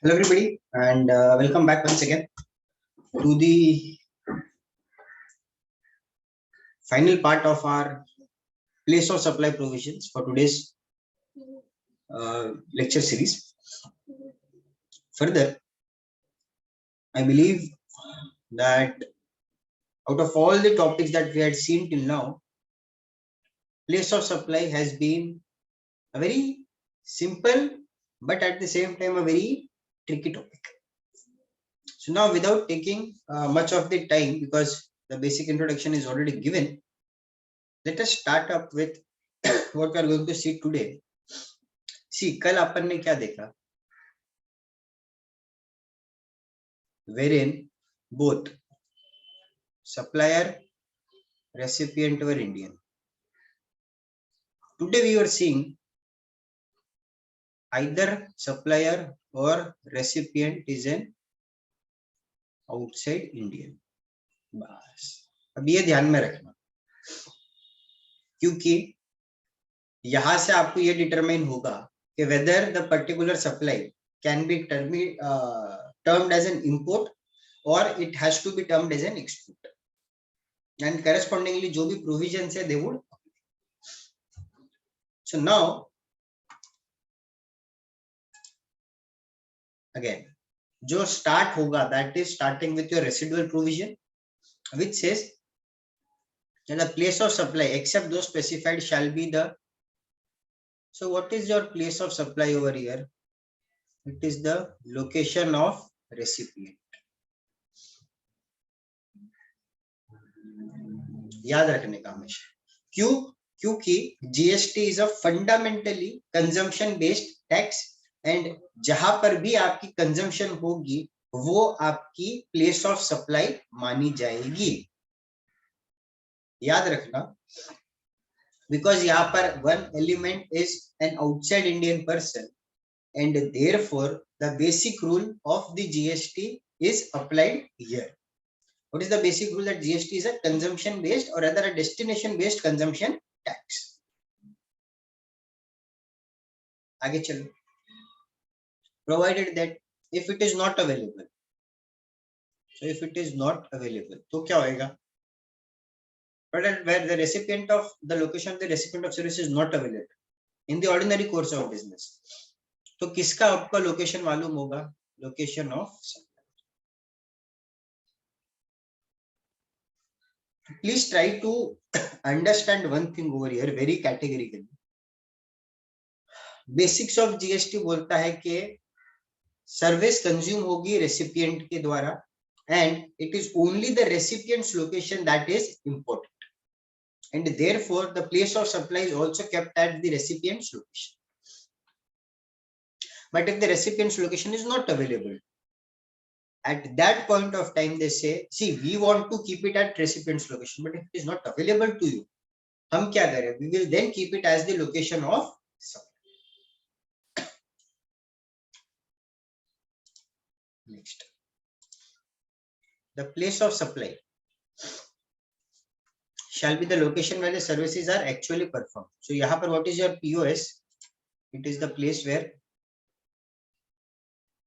Hello, everybody, and welcome back once again to the final part of our place of supply provisions for today's lecture series. Further, I believe that out of all the topics that we had seen till now, place of supply has been a very simple but at the same time a very tricky topic. So now, without taking much of the time, because the basic introduction is already given, let us start up with what we are going to see today. See, कल अपन ने क्या देखा? Wherein both supplier, recipient were Indian. Today we are seeing either supplier or recipient is an outside Indian. बस अब ये ध्यान में रखना, क्योंकि यहां से आपको ये डिटरमाइन होगा कि whether the particular supply can be termed as an import or it has to be termed as an export, and correspondingly जो भी provisions है they would. So now again, जो start होगा that is starting with your residual provision, which says that the place of supply except those specified shall be the. So what is your place of supply over here? It is the location of recipient. याद रखने का हमेशा, क्यों? क्योंकि GST is a fundamentally consumption based tax, and जहां पर भी आपकी कंजम्पशन होगी वो आपकी प्लेस ऑफ सप्लाई मानी जाएगी. याद रखना, बिकॉज यहाँ पर one element is an outside Indian person, and therefore the basic rule of the GST is applied here. What is the basic rule? That GST is a consumption based or rather a destination based consumption tax. आगे चलो. Provided that if it is not available, so if it is not available, तो क्या होएगा? But where the recipient of the location of the recipient of service is not available in the ordinary course of business, तो किसका आपका location मालूम होगा? Location of supply. Please try to understand one thing over here very categorically. Basics of GST बोलता है कि service consume होगी recipient के द्वारा, and it is only the recipients location that is important, and therefore the place of supply is also kept at the recipients location. But if the recipient's location is not available, at that point of time they say, see, we want to keep it at recipient's location, but if it is not available to you, हम क्या करें? We will then keep it as the location of supply. Next, the place of supply shall be the location where the services are actually performed. So यहाँ पर what is your POS? It is the place where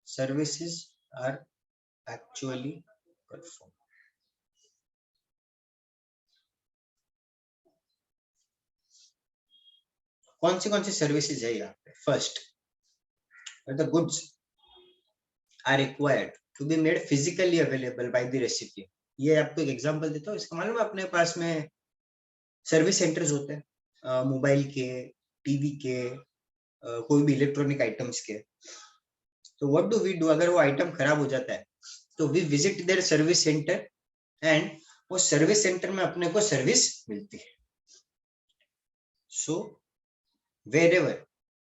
services are actually performed. कौन सी services है यहाँ पे? First, the goods are required to be made physically available by the recipient. ये आपको एक example देता हूँ. इसका मालूम है अपने पास में सर्विस सेंटर्स होते हैं मोबाइल के, टीवी के, कोई भी इलेक्ट्रॉनिक आइटम्स के. तो व्हाट डू वी डू? अगर वो आइटम खराब हो जाता है तो we visit there service centre, and वो सर्विस सेंटर में अपने को सर्विस मिलती है. सो wherever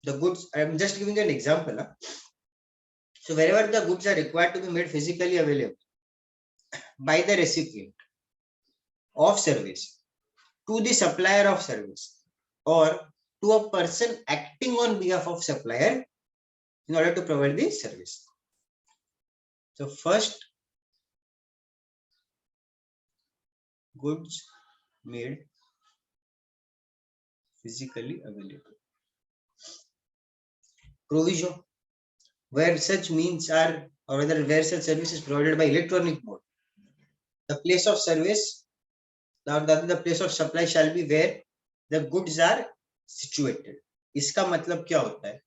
the goods, I am just giving an example, so wherever the goods are required to be made physically available by the recipient of service to the supplier of service or to a person acting on behalf of supplier in order to provide the service. So first, goods made physically available. Provision, where such means are, or whether where such service is provided by electronic mode. The place of service, the place of supply shall be where the goods are situated. इसका मतलब क्या होता है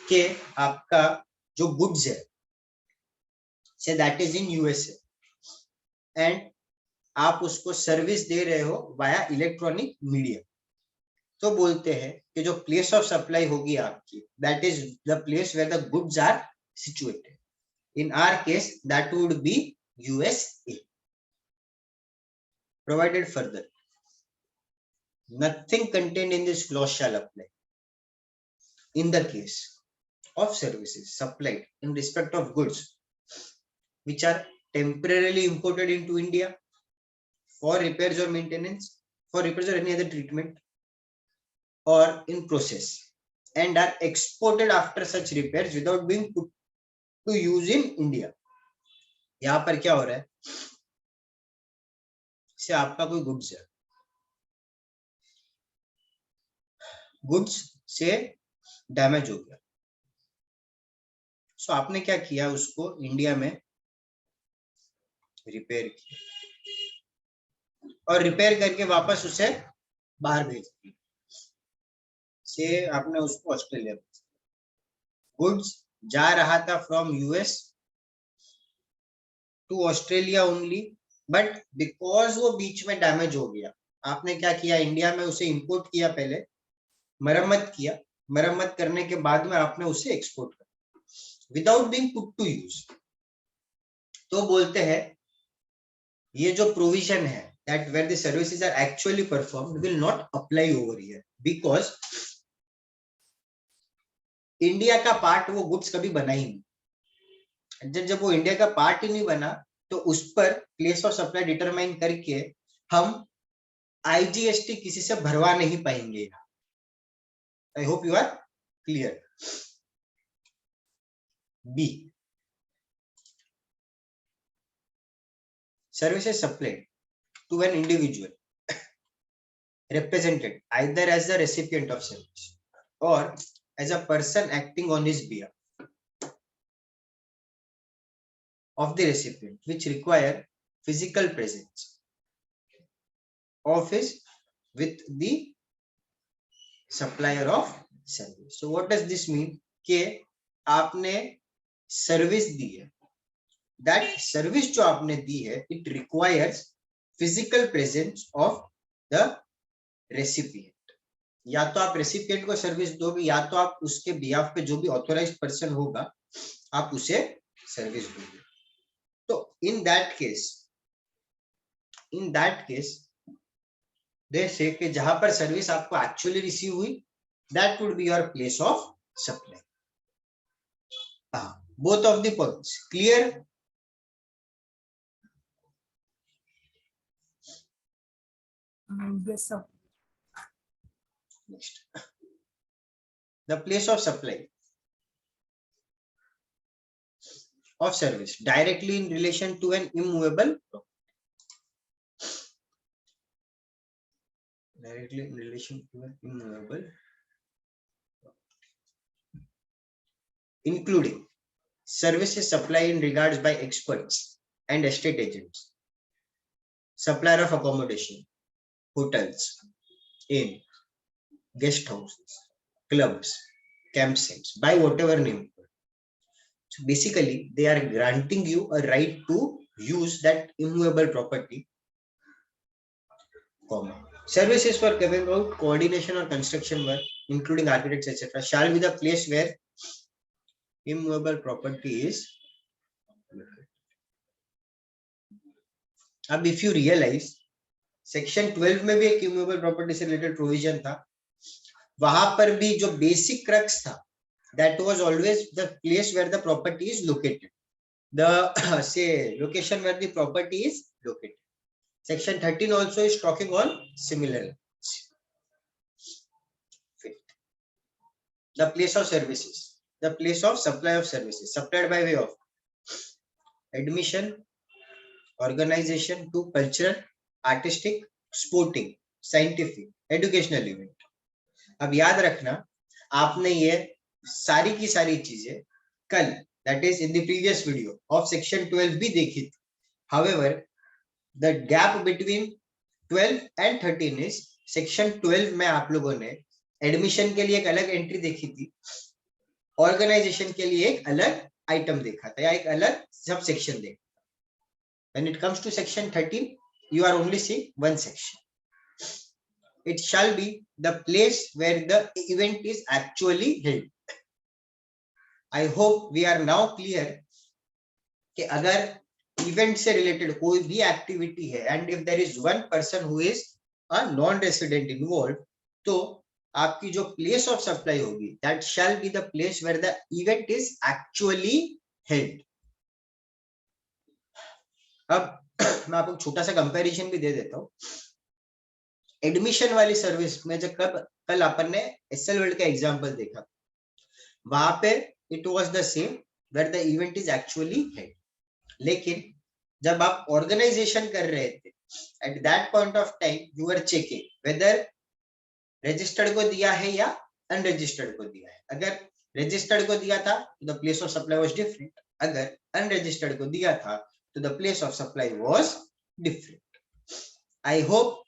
कि आपका जो goods है, say that is in USA, and आप उसको सर्विस दे रहे हो वाया इलेक्ट्रॉनिक मीडियम, तो बोलते हैं कि जो प्लेस ऑफ सप्लाई होगी आपकी, that is the place where the goods are situated. In our case that would be USA. Provided further, nothing contained in this clause shall apply in the case of services supplied in respect of goods which are temporarily imported into India for repairs or maintenance, for repairs or any other treatment, or in process, and are exported after such repairs without being put to use in India. यहाँ पर क्या हो रहा है, से आपका कोई goods है, गुड्स से डैमेज हो गया, सो आपने क्या किया, उसको इंडिया में रिपेयर किया और रिपेयर करके वापस उसे बाहर भेज दिया, से आपने उसको ऑस्ट्रेलिया भेज दिया. गुड्स जा रहा था from US to Australia only, but because वो बीच में डैमेज हो गया, आपने क्या किया, इंडिया में उसे इंपोर्ट किया, पहले मरम्मत किया, मरम्मत करने के बाद में आपने उसे एक्सपोर्ट किया without being put to use. तो बोलते हैं ये जो प्रोविजन है that where the services are actually performed will not apply over here because India का पार्ट वो गुड्स कभी बना ही नहीं. जब वो इंडिया का पार्ट ही नहीं बना तो उस पर प्लेस ऑफ सप्लाई डिटरमाइन करके हम IGST किसी से भरवा नहीं पाएंगे. I hope you are clear. B, services supplied to an individual represented either as the recipient of service or as a person acting on his behalf of the recipient, which require physical presence of his with the supplier of service. So what does this mean? कि आपने service दी है, that service जो आपने दी है, it requires physical presence of the recipient. या तो आप recipient को सर्विस दोगे, या तो आप उसके बिहाफ पे जो भी ऑथोराइज्ड पर्सन होगा आप उसे सर्विस दोगे. तो in that case they say कि जहां पर सर्विस आपको एक्चुअली रिसीव हुई, that would be your place of supply. Both of the points clear. Yes, sir. Next, the place of supply of service directly in relation to an immovable property. Directly in relation to an immovable property, including services supplied in regards by experts and estate agents, supplier of accommodation, hotels, inn, guest houses, clubs, campsites, by whatever name. So basically they are granting you a right to use that immovable property, services for carrying out coordination or construction work including architects etc. shall be the place where immovable property is located. अब if you realize section 12 में भी एक immovable property से related provision था, वहां पर भी जो बेसिक क्रक्स था, that was always the place where the property is located, the say location where the property is located. Section 13 also is talking on similar lines. The place of services, the place of supply of services supplied by way of admission, organization to cultural, artistic, sporting, scientific, educational event. अब याद रखना, आपने ये सारी की सारी चीजें कल, that is in the previous video of section 12 भी देखी थी. However, the gap between 12 and 13 is section 12 में आप लोगों ने एडमिशन के लिए एक अलग एंट्री देखी थी, ऑर्गेनाइजेशन के लिए एक अलग आइटम देखा था या एक अलग सब सेक्शन देखा. When it comes to section 13, you are only seeing one section. It shall be the place where the event is actually held. I hope we are now clear कि अगर event से related कोई भी activity है and if there is one person who is a non resident involve, तो आपकी जो place of supply होगी that shall be the place where the event is actually held. अब मैं आपको छोटा सा कंपैरिजन भी दे देता हूँ. एडमिशन वाली सर्विस में जब कल अपन ने एसएल वर्ल्ड का एग्जांपल देखा, वहां पे it was the same where the event is actually held. लेकिन जब आप ऑर्गेनाइजेशन कर रहे थे, at that point of time you are checking whether registered को दिया है या अनरजिस्टर्ड को दिया है. अगर रजिस्टर्ड को दिया था तो the place of supply was different. अगर अनरजिस्टर्ड को दिया था तो the place of supply was different. I hope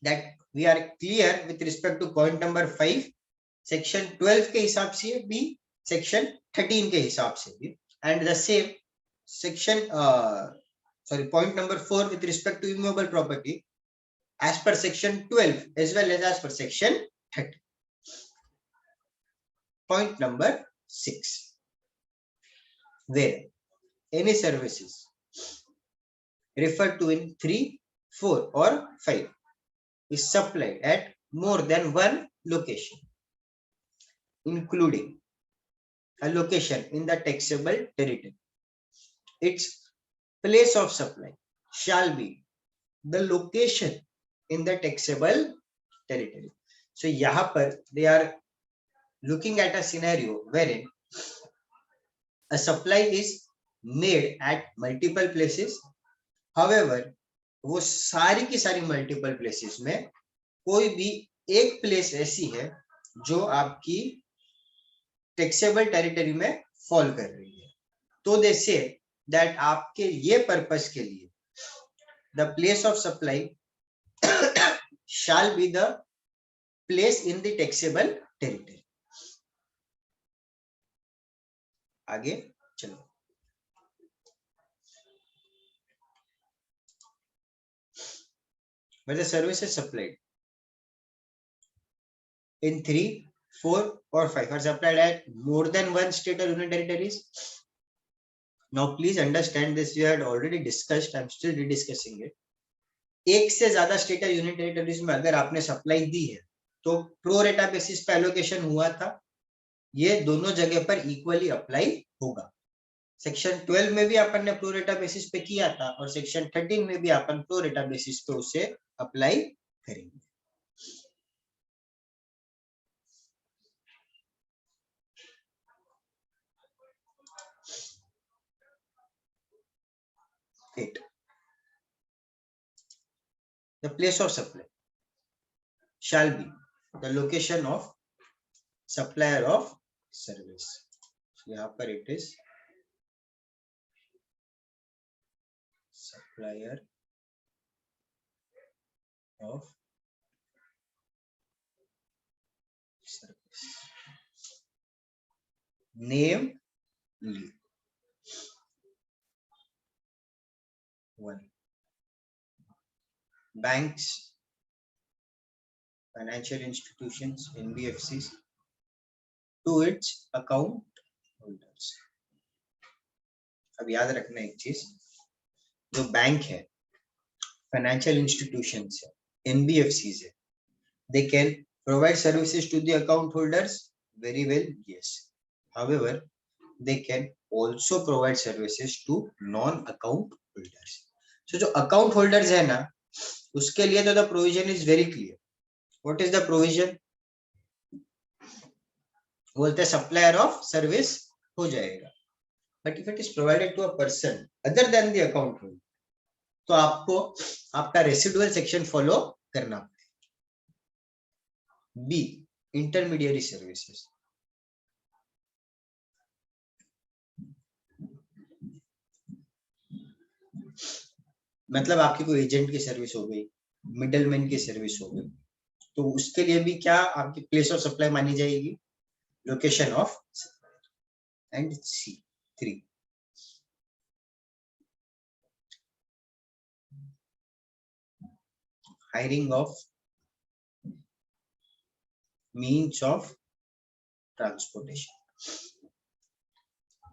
that we are clear with respect to point number 5. Section 12 के हिसाब से भी, सेक्शन 13 के हिसाब से भी, and the same section point number 4 with respect to immovable property as per section 12 as well as per section 30. Point number 6, where any services referred to in 3, 4 or 5 is supplied at more than one location, including a location in the taxable territory, its place of supply shall be the location in the taxable territory. So यहाँ पर they are looking at a scenario wherein a supply is made at multiple places. However, वो सारी की सारी multiple places में कोई भी एक place ऐसी है जो आपकी taxable territory में fall कर रही है. तो they say that आपके ये पर्पस के लिए the place of supply shall be the place in the taxable territory. आगे चलो. Where the service is supplied in 3, 4 or 5 are supplied at more than one state or union territories. Now please understand this, we had already discussed, I'm still rediscussing it. एक से ज्यादा state और union territories में अगर आपने supply दी है तो pro रेटा बेसिस पे एलोकेशन हुआ था, ये दोनों जगह पर इक्वली अप्लाई होगा. सेक्शन 12 में भी अपन ने प्रो रेटा बेसिस पे किया था और सेक्शन 13 में भी अपन प्रो रेटा बेसिस पे उसे अप्लाई करेंगे. The place of supply shall be the location of supplier of service. यहाँ पर it is supplier of service. Name lead. 1. Banks, financial institutions, NBFCs to its account holders. अब याद रखना एक चीज, जो बैंक है, फाइनेंशियल इंस्टीट्यूशंस है, NBFCs है, they can provide services to the account holders. Very well, yes. However, they can also provide services to non-account holders. So जो account holders है ना, उसके लिए तो the provision is very clear. What is the provision? बोलते हैं supplier of service हो जाएगा. But if it is provided to a person other than the account holder, तो आपको आपका residual section follow करना पड़ेगा. B. Intermediary services. मतलब आपकी कोई एजेंट की सर्विस हो गई, मिडलमैन की सर्विस हो गई, तो उसके लिए भी क्या आपकी प्लेस ऑफ सप्लाई मानी जाएगी? Location of and C3 hiring of means of transportation.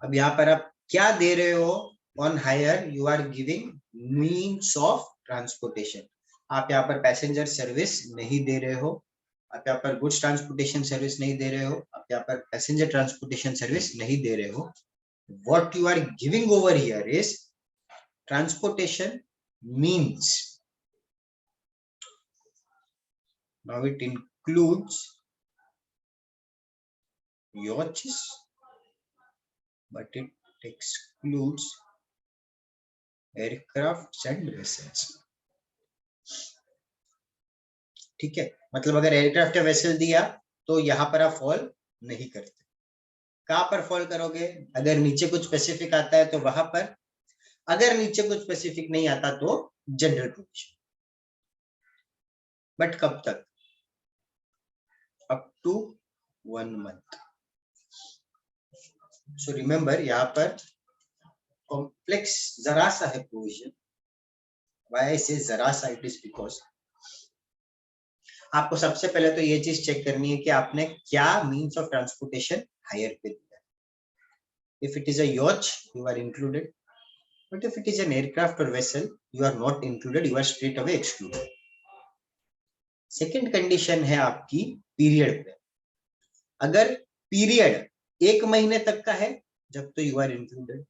अब यहाँ पर आप क्या दे रहे हो? On hire you are giving means of transportation. आप यहाँ पर पैसेंजर सर्विस नहीं दे रहे हो, आप यहाँ पर गुड्स ट्रांसपोर्टेशन सर्विस नहीं दे रहे हो, आप यहाँ पर पैसेंजर ट्रांसपोर्टेशन सर्विस नहीं दे रहे हो। What you are giving over here is transportation means. Now it includes yachts, but it excludes aircrafts and vessels. ठीक है, मतलब अगर एयरक्राफ्ट या वेसल दिया तो यहाँ पर आप फॉल नहीं करते। कहाँ पर फॉल करोगे? अगर नीचे कुछ स्पेसिफिक आता है तो वहां पर, अगर नीचे कुछ स्पेसिफिक नहीं आता तो जनरल प्रोविजन। बट कब तक? Up to 1 month। So remember यहाँ पर कॉम्प्लेक्स जरा सा है प्रोविजन। व्हाई आई से जरा सा? इट इज बिकॉज आपको सबसे पहले तो ये चीज चेक करनी है कि आपने क्या मीन्स ऑफ ट्रांसपोर्टेशन हायर पे दिया। If it is a yacht you are included, but if it is an aircraft or vessel you are not included, you are straight away excluded। Second condition है आपकी period पे। अगर period 1 महीने तक का है जब तो यू आर इंक्लूडेड,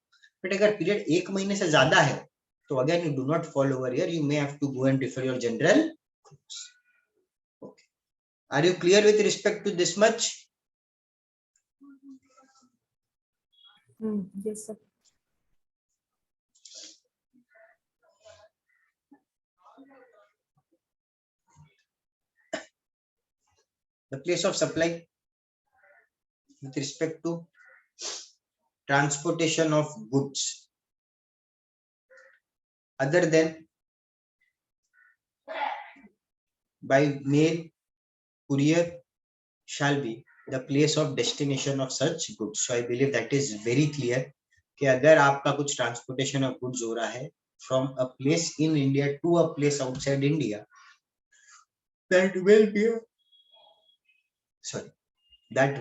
बट अगर पीरियड 1 महीने से ज्यादा है तो again you do not fall over here, you may have to go and refer your general rules. Okay, are you clear with respect to this much? Yes, sir. The place of supply with respect to transportation of goods other than by mail, courier shall be the place of destination of such goods। So I believe that is very clear कि अगर आपका कुछ transportation of goods हो रहा है from a place in India to a place outside India, that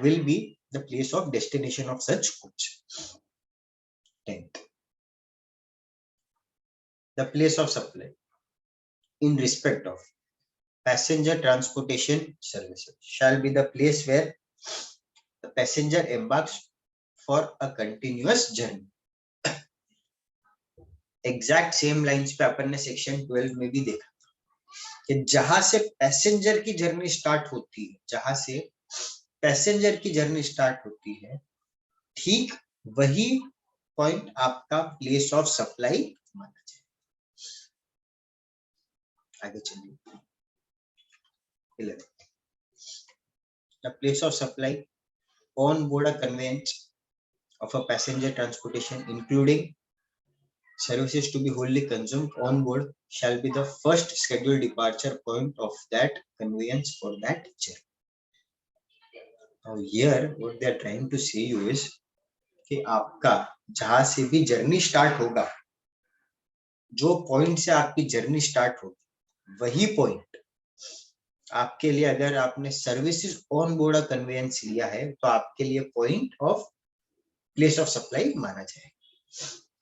will be the place of destination of such goods। 10th, the place of supply in respect of passenger transportation services shall be the place where the passenger embarks for a continuous journey। Exact same lines पे अपन ने section 12 में भी देखा कि जहां से passenger की journey start होती है, जहां से पैसेंजर की जर्नी स्टार्ट होती है, ठीक वही पॉइंट आपका प्लेस ऑफ सप्लाई माना जाए। आगे चलिए 11, the place of supply on board a conveyance of a passenger transportation including services to be wholly consumed on board shall be the first scheduled departure point of that conveyance for that journey। Now here what they are trying to say you is कि आपका जहां से भी journey start होगा, जो point से आपकी journey start होगी वही पॉइंट आपके लिए, अगर आपने सर्विसेज ऑन बोर्ड कन्वेंस लिया है तो आपके लिए point of place of supply माना जाएगा।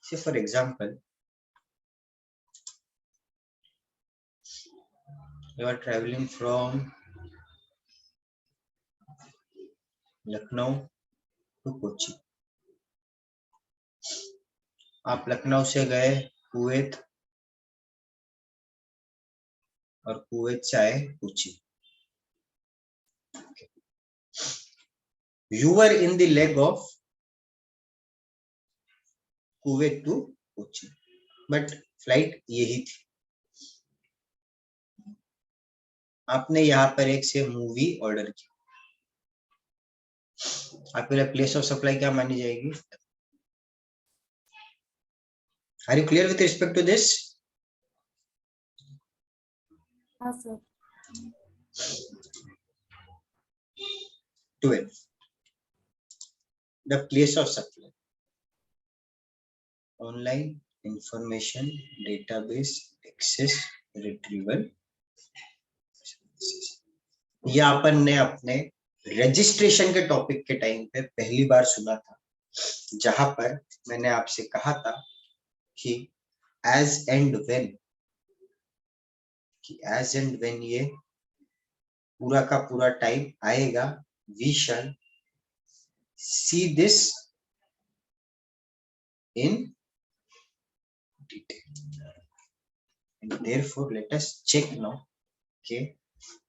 से for example you are traveling from Lucknow to Kochi। आप लखनऊ से गए कुवैत और कुवैत से आए Kochi. You were in the leg of Kuwait to Kochi, but flight यही थी। आपने यहाँ पर एक से मूवी ऑर्डर की, आपके लिए प्लेस ऑफ सप्लाई क्या मानी जाएगी? Are you clear with respect to this? हाँ sir. 12. The place of supply. Online information database access retrieval services. ये अपन ने अपने रजिस्ट्रेशन के टॉपिक के टाइम पे पहली बार सुना था, जहां पर मैंने आपसे कहा था कि एज एंड व्हेन ये पूरा का पूरा टाइम आएगा, we shall see this in detail and therefore let us check now के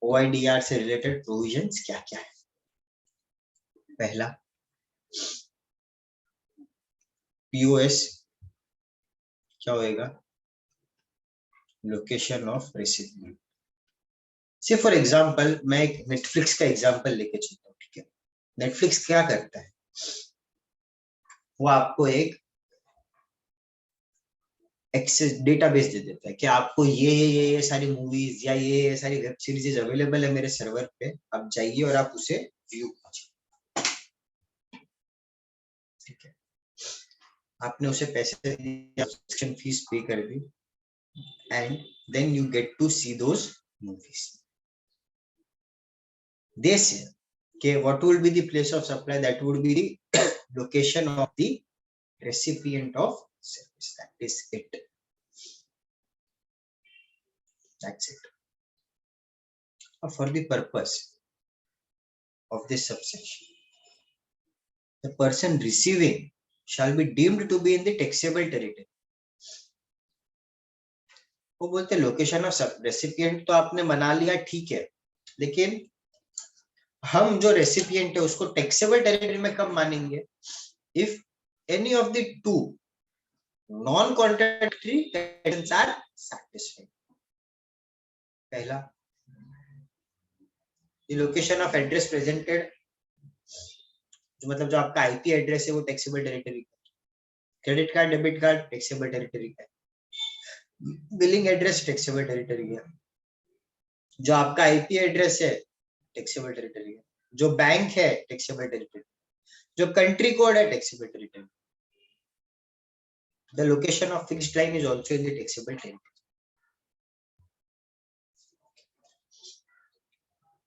OIDR से रिलेटेड प्रोविजंस क्या क्या है। पहला, POS क्या होएगा? Location of recipient. Say for example मैं एक नेटफ्लिक्स का एग्जांपल लेके चलता हूँ, ठीक है? नेटफ्लिक्स क्या करता है, वो आपको एक एक्सेस डेटाबेस दे देता है कि आपको ये सारी मूवीज या ये सारी वेब सीरीज अवेलेबल है मेरे सर्वर पे, आप जाइए और आप उसे व्यू कीजिए, ठीक है? आपने उसे पैसे दिए, सब्सक्रिप्शन फीस पे कर दी, and then you get to see those movies. They say okay, what would be the place of supply? That would be the location of the recipient of service. That is it. That's it. For the purpose of this subsection, the person receiving shall be deemed to be in the taxable territory. वो बोलते location of recipient तो आपने बना लिया, ठीक है, लेकिन हम जो रेसिपिएंट है उसको टैक्सेबल टेरिटरी में कब मानेंगे? If any of the two non contradictory conditions are satisfied. पहला, the location of address presented, मतलब जो आपका आईपी एड्रेस है वो टैक्सेबल टेरिटरी का, credit card debit card taxable territory का, बिलिंग एड्रेस टैक्सेबल टेरिटरी का, जो आपका आईपी एड्रेस है टैक्सेबल टेरिटरी है, जो बैंक है टैक्सेबल टेरिटरी, जो कंट्री कोड है taxable territory. The location of fixed line is also in the taxable territory.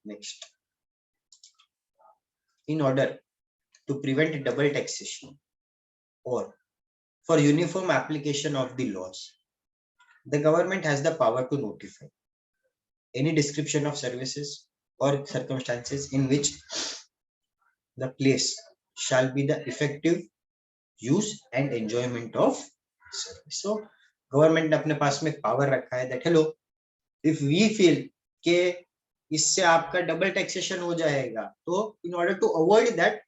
Next, in order to prevent double taxation or for uniform application of the laws, the government has the power to notify any description of services or circumstances in which the place shall be the effective use and enjoyment of service. So government ने अपने पास में power रखा है that hello, if we feel के इससे आपका double taxation हो जाएगा, तो in order to avoid that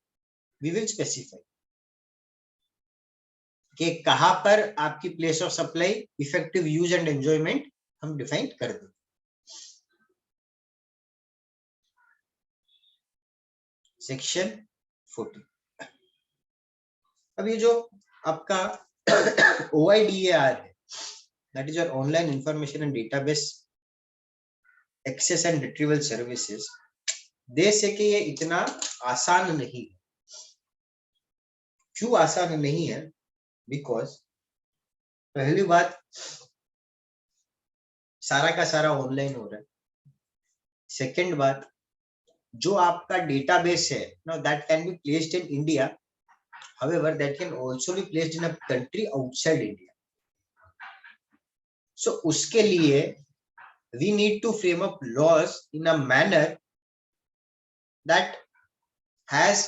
we will specify कि कहां पर आपकी place of supply effective use and enjoyment हम डिफाइन कर दें। सेक्शन 14। अब ये जो आपका OIDAR है, that is your online information and database access and retrieval services, they say कि ये इतना आसान नहीं है। क्यों आसान नहीं है? बिकॉज पहली बात, सारा का सारा ऑनलाइन हो रहा है। सेकेंड बात, जो आपका डेटाबेस है ना, that can be placed in India, however that can also be placed in a country outside India. So उसके लिए we need to frame up laws in a manner that has,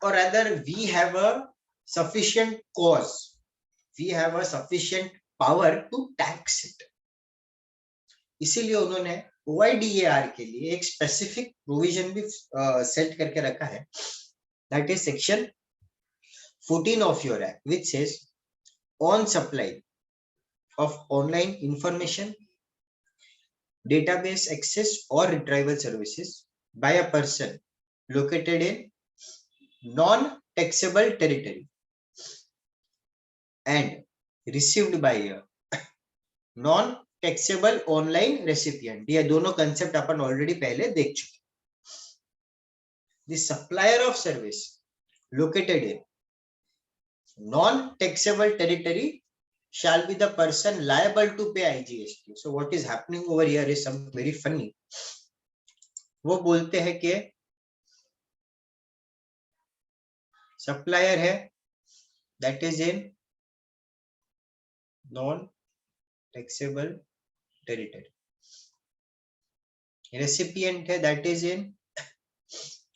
or rather we have a sufficient cause, we have a sufficient power to tax it. इसीलिए उन्होंने OIDAR के लिए एक specific provision भी set करके रखा है, that is section 14 of your act, which says on supply of online information, database access or retrieval services by a person located in non-taxable territory and received by a non taxable online recipient, ये दोनों concept अपन already पहले देख चुके. The supplier of service located in non-taxable territory shall be the person liable to pay IGST. So what is happening over here is some very funny. वो बोलते हैं कि supplier है that is in non-taxable territory, recipient है that is in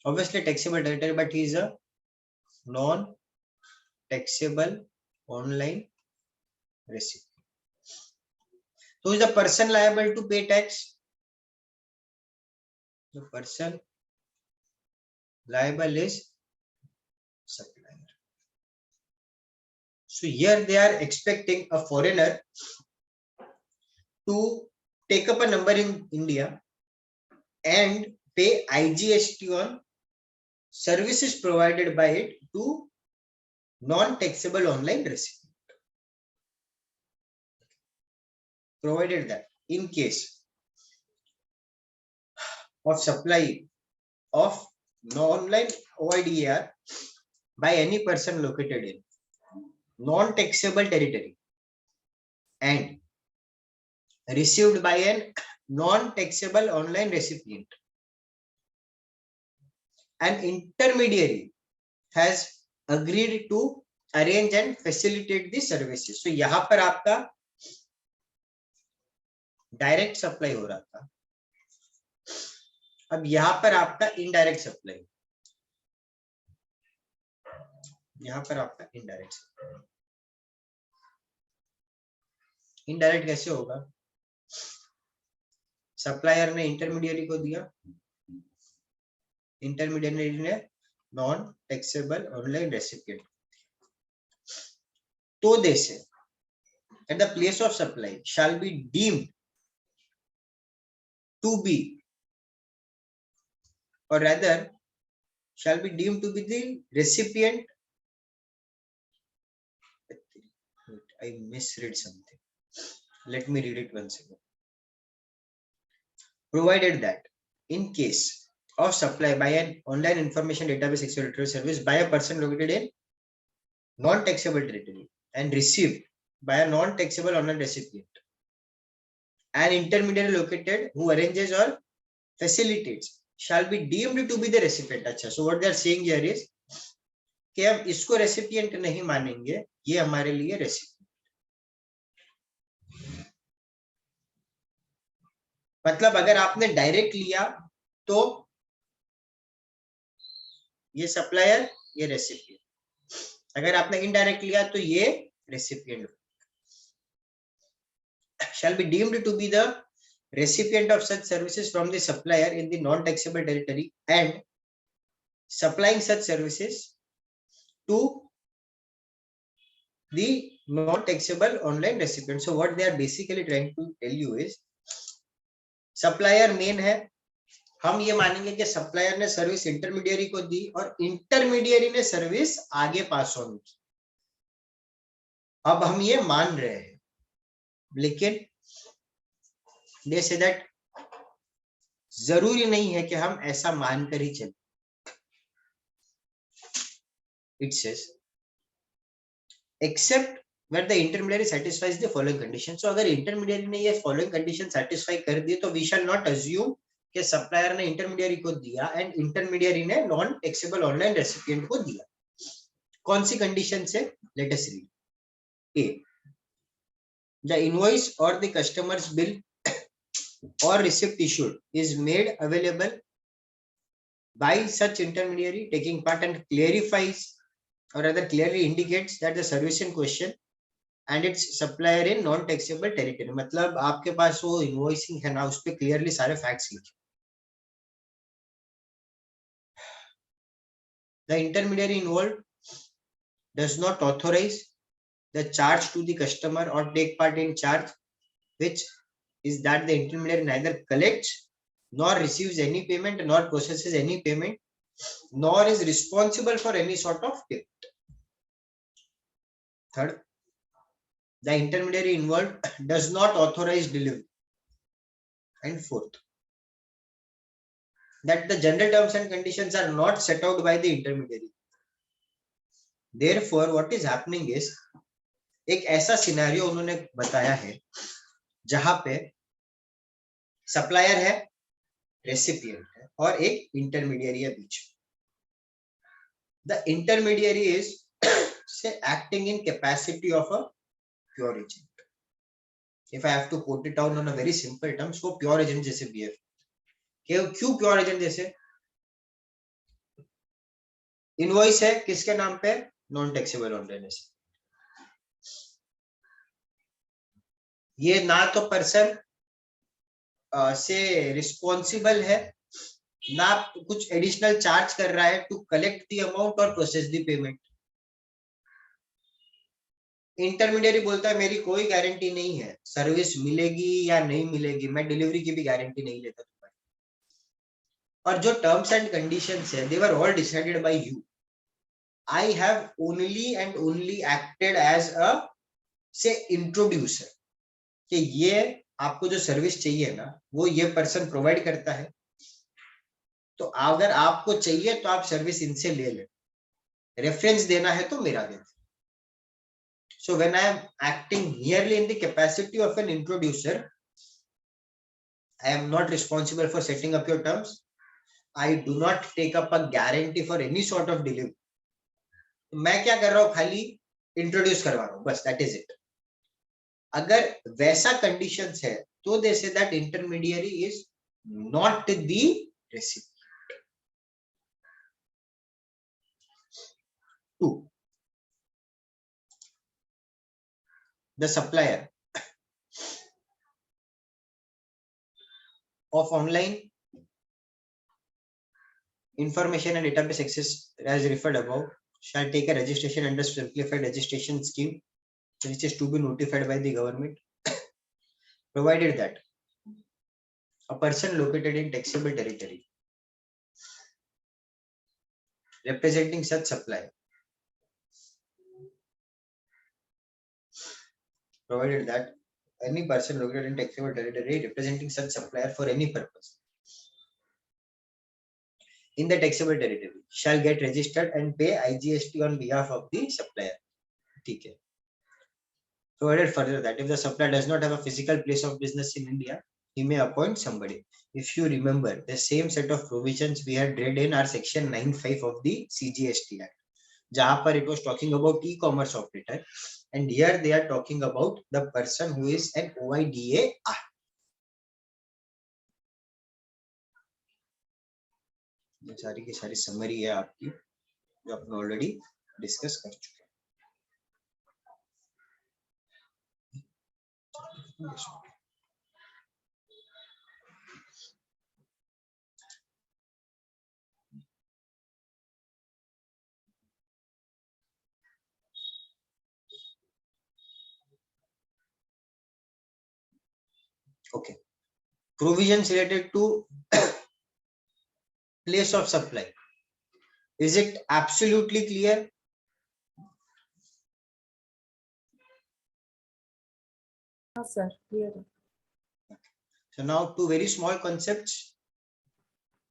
obviously taxable territory but he is a non-taxable online recipient. Who is the person liable to pay tax? The person liable is supplier. So here they are expecting a foreigner to take up a number in India and pay IGST on services provided by it to non-taxable online recipient. Provided that in case of supply of online OIDR by any person located in non-taxable territory and received by an non-taxable online recipient, an intermediary has agreed to arrange and facilitate the services. So यहाँ पर आपका direct supply हो रहा था, अब यहाँ पर आपका इनडायरेक्ट सप्लाई, यहाँ पर आपका इनडायरेक्ट सप्लाई. इनडायरेक्ट कैसे होगा? सप्लायर ने इंटरमीडियरी को दिया, इंटरमीडियरी ने नॉन टैक्सेबल ऑनलाइन रेसिपिएंट, तो दे से at the place of supply shall be deemed to be, or rather shall be deemed to be the recipient. I misread something. Let me read it once again. Provided that in case of supply by an online information database executory service by a person located in non-taxable territory and received by a non-taxable online recipient, an intermediary located who arranges or facilitates shall be deemed to be the recipient. अच्छा, so what they are saying here is कि हम इसको recipient नहीं मानेंगे, ये हमारे लिए recipient. मतलब अगर आपने डायरेक्ट लिया तो ये सप्लायर, ये रेसिपिएंट. अगर आपने इनडायरेक्ट लिया तो ये recipient. shall be deemed to be the recipient of such services from the supplier in the non-taxable territory and supplying such services to the non-taxable online recipient. So what they are basically trying to tell you is supplier main है, हम ये मानेंगे कि supplier ने service intermediary को दी और intermediary ने service आगे पास ऑन की. अब हम ये मान रहे हैं, लेकिन they say that जरूरी नहीं है कि हम ऐसा मानकर ही चलें. It says except where the intermediary satisfies the following conditions. So अगर इंटरमीडियरी ने ये following condition satisfy कर दिए तो we shall not assume कि सप्लायर ने इंटरमीडियरी को दिया एंड इंटरमीडियरी ने नॉन टैक्सेबल ऑनलाइन रेसिपिएंट को दिया. कौन सी कंडीशन से? Let us read. A, the invoice or the customer's bill or receipt issued is made available by such intermediary taking part and clarifies or rather clearly indicates that the service in question and its supplier in non-taxable territory. मतलब आपके पास वो invoicing है ना, उस पे clearly सारे facts लिखे. The intermediary involved does not authorize the charge to the customer or take part in charge, which is that the intermediary neither collects nor receives any payment nor processes any payment nor is responsible for any sort of payment. Third, the intermediary involved does not authorize delivery. And fourth, that the general terms and conditions are not set out by the intermediary. Therefore, what is happening is एक ऐसा scenario उन्होंने बताया है जहां पे supplier है, recipient है और एक इंटरमीडियरी है बीच. The intermediary is say acting in capacity of a pure agent. If I have to put it down on a very simple terms, वो pure agent जैसे behave. क्यों pure agent जैसे? इनवॉइस है किसके नाम पे? नॉन टैक्सेबल ऑन देने से. ये ना तो पर्सन से रिस्पॉन्सिबल है, ना कुछ एडिशनल चार्ज कर रहा है टू कलेक्ट द अमाउंट और प्रोसेस द पेमेंट. इंटरमीडियरी बोलता है मेरी कोई गारंटी नहीं है सर्विस मिलेगी या नहीं मिलेगी, मैं डिलीवरी की भी गारंटी नहीं लेता तुम्हारी. और जो टर्म्स एंड कंडीशंस है they were all decided by you. I have only and only acted as a say introducer कि ये आपको जो सर्विस चाहिए ना वो ये पर्सन प्रोवाइड करता है, तो अगर आपको चाहिए तो आप सर्विस इनसे ले लें, रेफरेंस देना है तो मेरा देना. So when I am acting merely in the capacity of an introducer, I am not responsible for setting up your terms. I do not take up a guarantee for any sort of delivery. मैं क्या कर रहा हूँ, खाली introduce करवा रहा हूँ बस, that is it. अगर वैसा कंडीशंस है तो they say that intermediary is not the recipient. 2. The supplier of online information and database access as referred above shall take a registration under simplified registration scheme which is to be notified by the government, provided that a person located in taxable territory representing such supplier, provided that any person located in taxable territory representing such supplier for any purpose in the taxable territory shall get registered and pay IGST on behalf of the supplier. ठीक है. Provided further that if the supplier does not have a physical place of business in India, he may appoint somebody. If you remember, the same set of provisions we had read in our section 9(5) of the CGST Act, जहाँ पर it was talking about e-commerce operator, and here they are talking about the person who is an OIDAR. सारी की सारी summary है आपकी जो आपने already discuss कर चुके हैं. Okay. Provisions related to place of supply. Is it absolutely clear? Yes, sir. Clear. So now 2 very small concepts.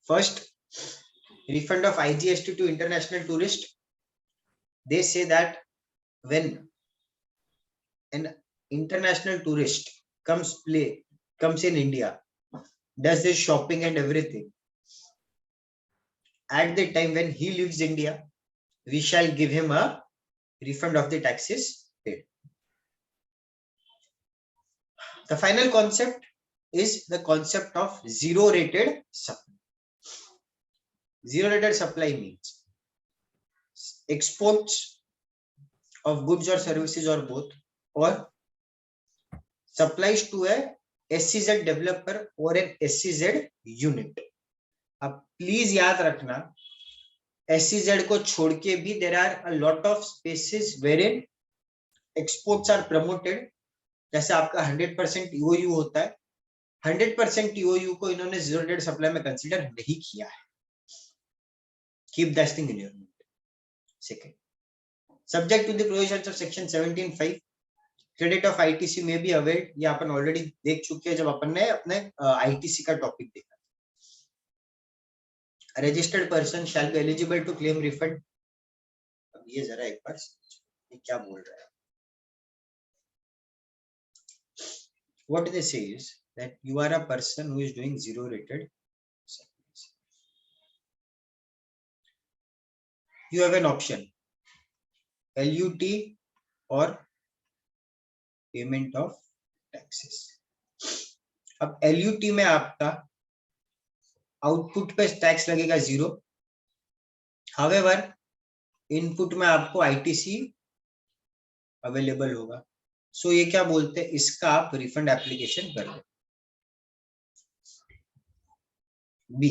First, refund of IGST to international tourist. They say that when an international tourist comes in India, does his shopping and everything, at the time when he leaves India, we shall give him a refund of the taxes paid. The final concept is the concept of zero rated supply. Zero rated supply means exports of goods or services or both, or supplies to a SCZ developer or an SCZ unit. अब please याद रखना SCZ को छोड़ के भी there are a lot of spaces wherein exports are promoted. जैसे आपका 100% EOU होता है, 100% EOU को इन्होंने zero rated supply में कंसीडर नहीं किया है. Keep that thing in your mind. Second, subject to the provisions of section 17(5), credit of ITC में भी अवेल्ड, ये अपन ऑलरेडी देख चुके हैं जब अपन ने अपने आईटीसी का टॉपिक देखा। Registered person shall be eligible to claim refund. अब ये जरा एक बार ये क्या बोल रहा है। What they say is that you are a person who is doing zero rated service. You have an option, LUT or payment of taxes. अब LUT में आपका आउटपुट पे टैक्स लगेगा 0, हावेवर इनपुट में आपको आईटीसी अवेलेबल होगा। सो ये क्या बोलते हैं, इसका आप रिफंड एप्लीकेशन कर दो। B,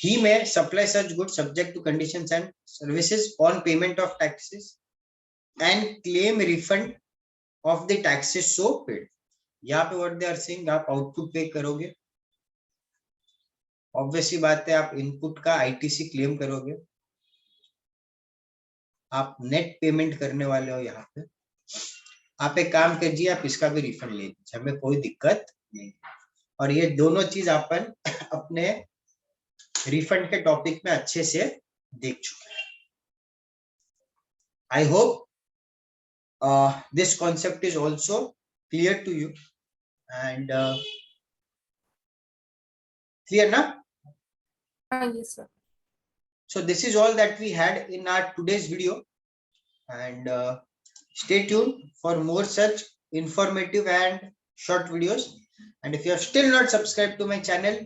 he may supply such goods subject to conditions and services on payment of taxes and claim refund of the taxes so paid. यहाँ पे what they are saying, आप आउटपुट पे करोगे, ऑब्वियसली बात है आप इनपुट का आईटीसी क्लेम करोगे, आप नेट पेमेंट करने वाले हो। यहाँ पे आप एक काम कीजिए, आप इसका भी रिफंड ले लीजिए, हमें कोई दिक्कत नहीं। और ये दोनों चीज अपन अपने रिफंड के टॉपिक में अच्छे से देख चुके हैं। I hope this concept is also clear to you and clear ना? Yes, sir. So this is all that we had in our today's video, and stay tuned for more such informative and short videos. And if you have still not subscribed to my channel,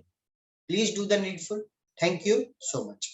please do the needful. Thank you so much.